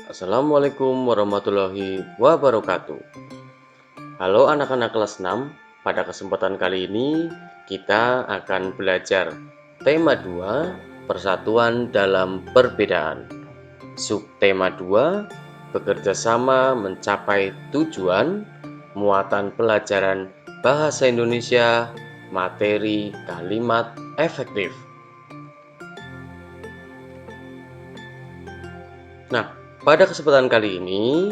Assalamualaikum warahmatullahi wabarakatuh. Halo anak-anak kelas 6, pada kesempatan kali ini kita akan belajar tema 2, persatuan dalam perbedaan. Subtema 2, bekerja sama mencapai tujuan, muatan pelajaran bahasa Indonesia, materi kalimat efektif. Nah, pada kesempatan kali ini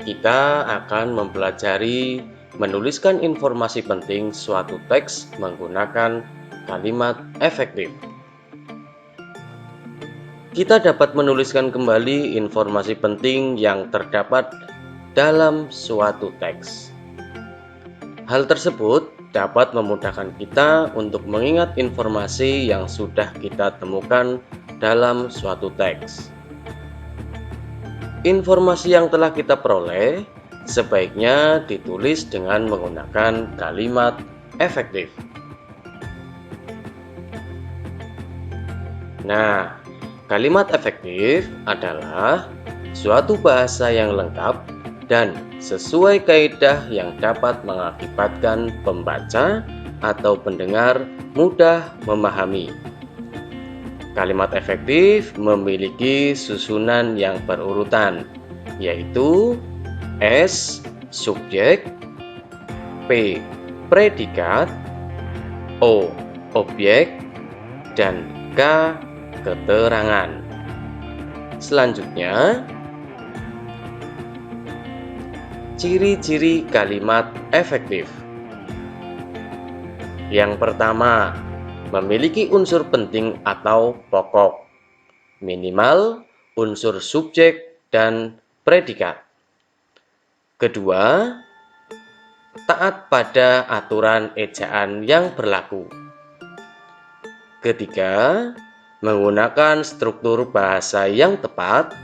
kita akan mempelajari menuliskan informasi penting suatu teks menggunakan kalimat efektif. Kita dapat menuliskan kembali informasi penting yang terdapat dalam suatu teks. Hal tersebut dapat memudahkan kita untuk mengingat informasi yang sudah kita temukan dalam suatu teks. Informasi yang telah kita peroleh sebaiknya ditulis dengan menggunakan kalimat efektif. Nah, kalimat efektif adalah suatu bahasa yang lengkap dan sesuai kaidah yang dapat mengakibatkan pembaca atau pendengar mudah memahami. Kalimat efektif memiliki susunan yang berurutan, yaitu S. Subjek, P. Predikat, O. Objek, dan K. Keterangan. Selanjutnya, ciri-ciri kalimat efektif. Yang pertama, memiliki unsur penting atau pokok, minimal unsur subjek dan predikat. Kedua, taat pada aturan ejaan yang berlaku. Ketiga, menggunakan struktur bahasa yang tepat.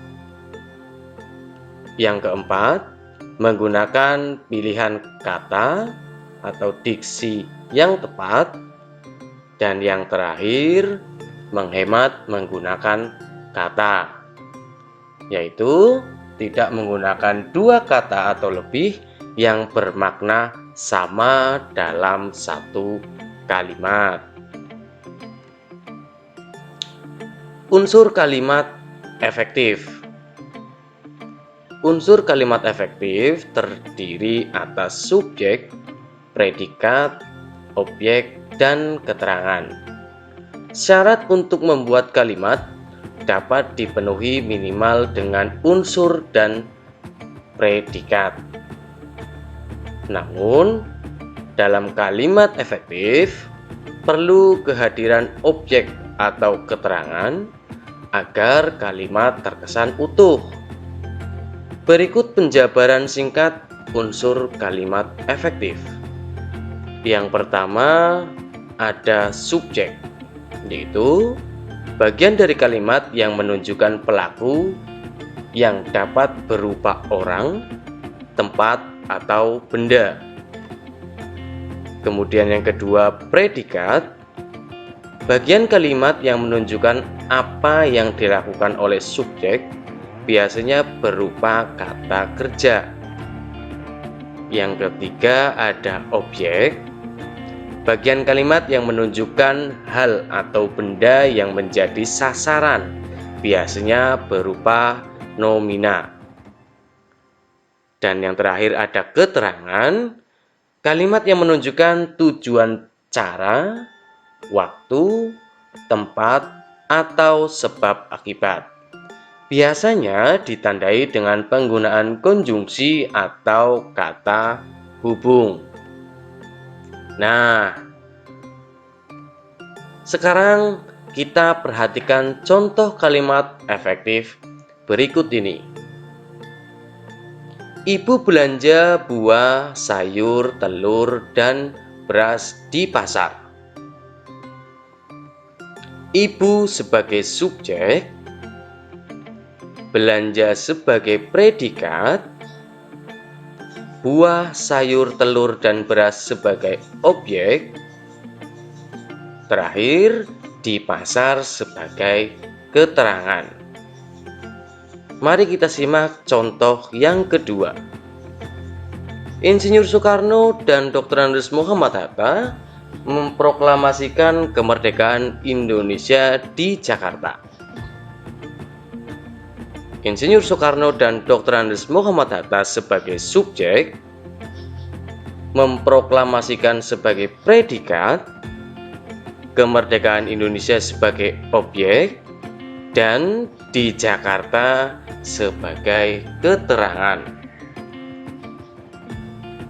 Yang keempat, menggunakan pilihan kata atau diksi yang tepat. Dan yang terakhir, menghemat menggunakan kata, yaitu tidak menggunakan dua kata atau lebih yang bermakna sama dalam satu kalimat. Unsur kalimat efektif. Unsur kalimat efektif terdiri atas subjek, predikat, objek, dan keterangan. Syarat untuk membuat kalimat dapat dipenuhi minimal dengan unsur dan predikat. Namun, dalam kalimat efektif perlu kehadiran objek atau keterangan agar kalimat terkesan utuh. Berikut penjabaran singkat unsur kalimat efektif. Yang pertama, ada subjek, yaitu bagian dari kalimat yang menunjukkan pelaku yang dapat berupa orang, tempat, atau benda. Kemudian yang kedua, predikat, bagian kalimat yang menunjukkan apa yang dilakukan oleh subjek, biasanya berupa kata kerja. Yang ketiga, ada objek, bagian kalimat yang menunjukkan hal atau benda yang menjadi sasaran, biasanya berupa nomina. Dan yang terakhir ada keterangan, kalimat yang menunjukkan tujuan, cara, waktu, tempat, atau sebab akibat. Biasanya ditandai dengan penggunaan konjungsi atau kata hubung. Nah, sekarang kita perhatikan contoh kalimat efektif berikut ini. Ibu belanja buah, sayur, telur, dan beras di pasar. Ibu sebagai subjek, belanja sebagai predikat, buah, sayur, telur, dan beras sebagai objek, terakhir di pasar sebagai keterangan. Mari kita simak contoh yang kedua. Insinyur Soekarno dan Dr. Andes Muhammad Hatta memproklamasikan kemerdekaan Indonesia di Jakarta. Insinyur Soekarno dan Dr. Andes Muhammad Hatta sebagai subjek, memproklamasikan sebagai predikat, kemerdekaan Indonesia sebagai objek, dan di Jakarta sebagai keterangan.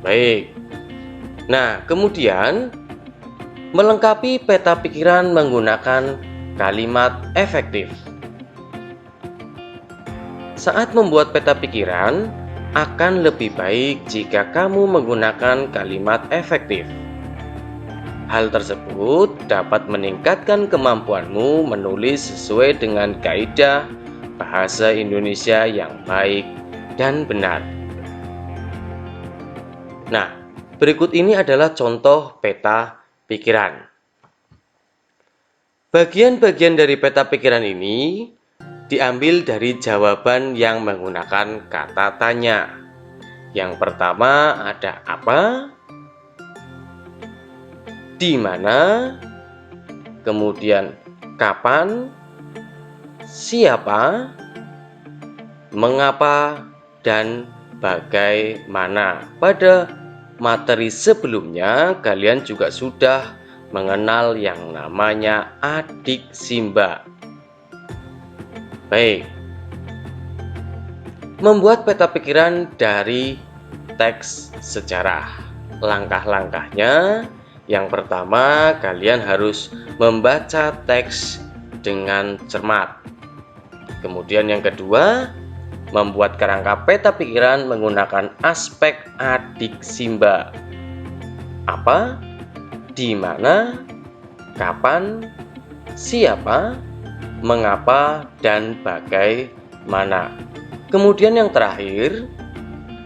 Baik. Nah, kemudian melengkapi peta pikiran menggunakan kalimat efektif. Saat membuat peta pikiran, akan lebih baik jika kamu menggunakan kalimat efektif. Hal tersebut dapat meningkatkan kemampuanmu menulis sesuai dengan kaidah bahasa Indonesia yang baik dan benar. Nah, berikut ini adalah contoh peta pikiran. Bagian-bagian dari peta pikiran ini diambil dari jawaban yang menggunakan kata tanya. Yang pertama ada apa, di mana, kemudian kapan, siapa, mengapa, dan bagaimana. Pada materi sebelumnya kalian juga sudah mengenal yang namanya adik Simba. Baik, membuat peta pikiran dari teks sejarah. Langkah-langkahnya, yang pertama kalian harus membaca teks dengan cermat. Kemudian yang kedua, membuat kerangka peta pikiran menggunakan aspek adik Simba. Apa, di mana, kapan, siapa, mengapa, dan bagaimana. Kemudian yang terakhir,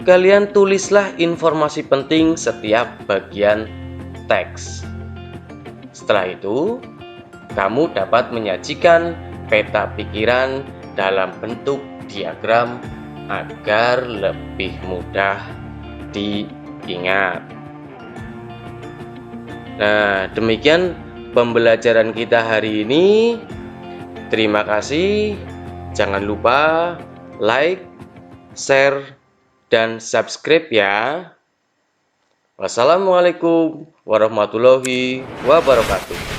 kalian tulislah informasi penting setiap bagian teks. Setelah itu, kamu dapat menyajikan peta pikiran dalam bentuk diagram agar lebih mudah diingat. Nah, demikian pembelajaran kita hari ini. Terima kasih. Jangan lupa like, share, dan subscribe ya. Wassalamualaikum warahmatullahi wabarakatuh.